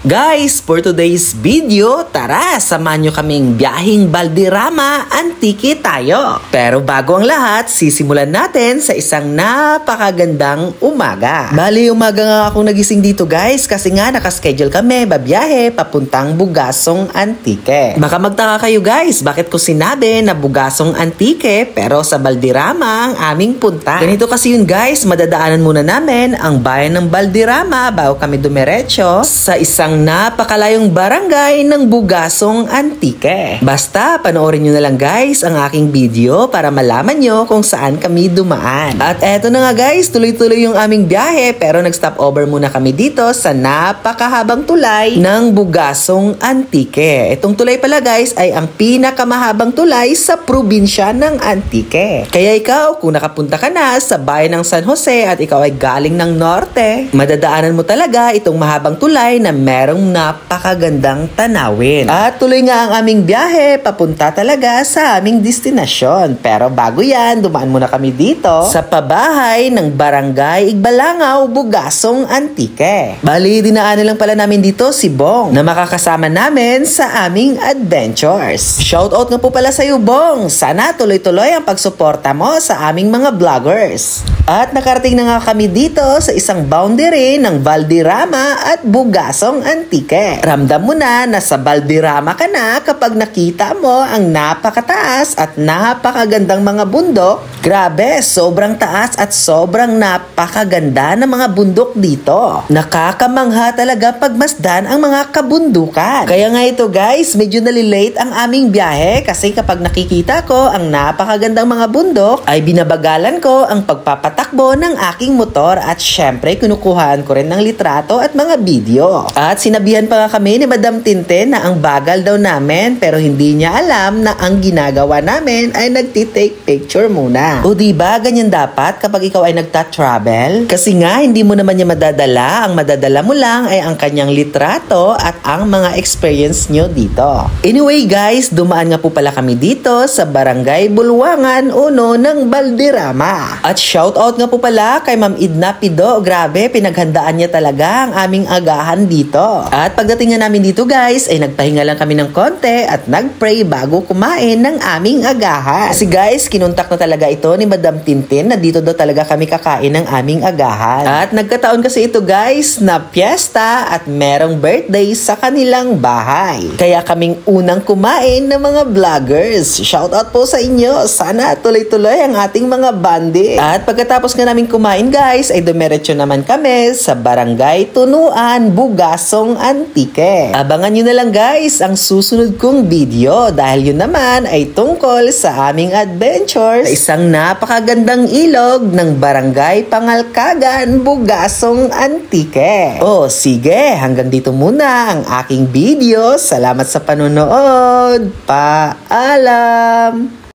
Guys, for today's video, tara, samahan nyo kaming biyaheng Valderrama Antique tayo. Pero bago ang lahat, sisimulan natin sa isang napakagandang umaga. Bali, umaga nga akong nagising dito guys kasi nga nakaschedule kami babiyahe papuntang Bugasong Antique. Baka magtaka kayo guys, bakit ko sinabi na Bugasong Antique pero sa Valderrama ang aming punta. Ganito kasi yun guys, madadaanan muna namin ang bayan ng Valderrama bago kami dumiretso sa isang napakalayong barangay ng Bugasong Antique. Basta panoorin nyo na lang guys ang aking video para malaman nyo kung saan kami dumaan. At eto na nga guys, tuloy-tuloy yung aming biyahe pero nag-stop over muna kami dito sa napakahabang tulay ng Bugasong Antique. Itong tulay pala guys ay ang pinakamahabang tulay sa probinsya ng Antique. Kaya ikaw, kung nakapunta ka na sa bayan ng San Jose at ikaw ay galing ng norte, madadaanan mo talaga itong mahabang tulay na merong napakagandang tanawin. At tuloy nga ang aming biyahe papunta talaga sa aming destinasyon. Pero bago yan, dumaan muna kami dito sa pabahay ng Barangay Igbalangaw, Bugasong Antique. Bali, dinaanan lang pala namin dito si Bong na makakasama namin sa aming adventures. Shoutout nga po pala sa iyo Bong. Sana tuloy-tuloy ang pagsuporta mo sa aming mga vloggers. At nakarating na nga kami dito sa isang boundary ng Valderrama at Bugasong Antique. Ramdam mo na sa Valderrama ka na kapag nakita mo ang napakataas at napakagandang mga bundok. Grabe, sobrang taas at sobrang napakaganda ng mga bundok dito. Nakakamangha talaga pagmasdan ang mga kabundukan. Kaya nga ito guys, medyo nalilate ang aming biyahe kasi kapag nakikita ko ang napakagandang mga bundok ay binabagalan ko ang pagpapatakbo ng aking motor at syempre kinukuhaan ko rin ng litrato at mga video. At sinabihan pa nga kami ni Madam Tintin na ang bagal daw namin pero hindi niya alam na ang ginagawa namin ay nagtitake picture muna. O diba, ganyan dapat kapag ikaw ay nagta-travel? Kasi nga, hindi mo naman niya madadala. Ang madadala mo lang ay ang kanyang litrato at ang mga experience nyo dito. Anyway guys, dumaan nga po pala kami dito sa Barangay Bulwangan 1 ng Valderrama. At shoutout nga po pala kay Ma'am Idna Pido. Grabe, pinaghandaan niya talaga ang aming agahan dito. At pagdating nga namin dito guys, ay nagpahinga lang kami ng konti at nagpray bago kumain ng aming agahan. Kasi guys, kinuntak na talaga ito ni Madam Tintin na dito daw talaga kami kakain ng aming agahan. At nagkataon kasi ito guys na piyesta at merong birthday sa kanilang bahay. Kaya kaming unang kumain ng mga vloggers. Shoutout po sa inyo. Sana tuloy-tuloy ang ating mga bandi. At pagkatapos nga namin kumain guys, ay dumiretso naman kami sa Barangay Tunuan, Bugasong Antique. Abangan nyo na lang guys ang susunod kong video dahil yun naman ay tungkol sa aming adventure sa isang napakagandang ilog ng Barangay Pangalkagan, Bugasong Antique. O sige, hanggang dito muna ang aking video. Salamat sa panonood. Paalam!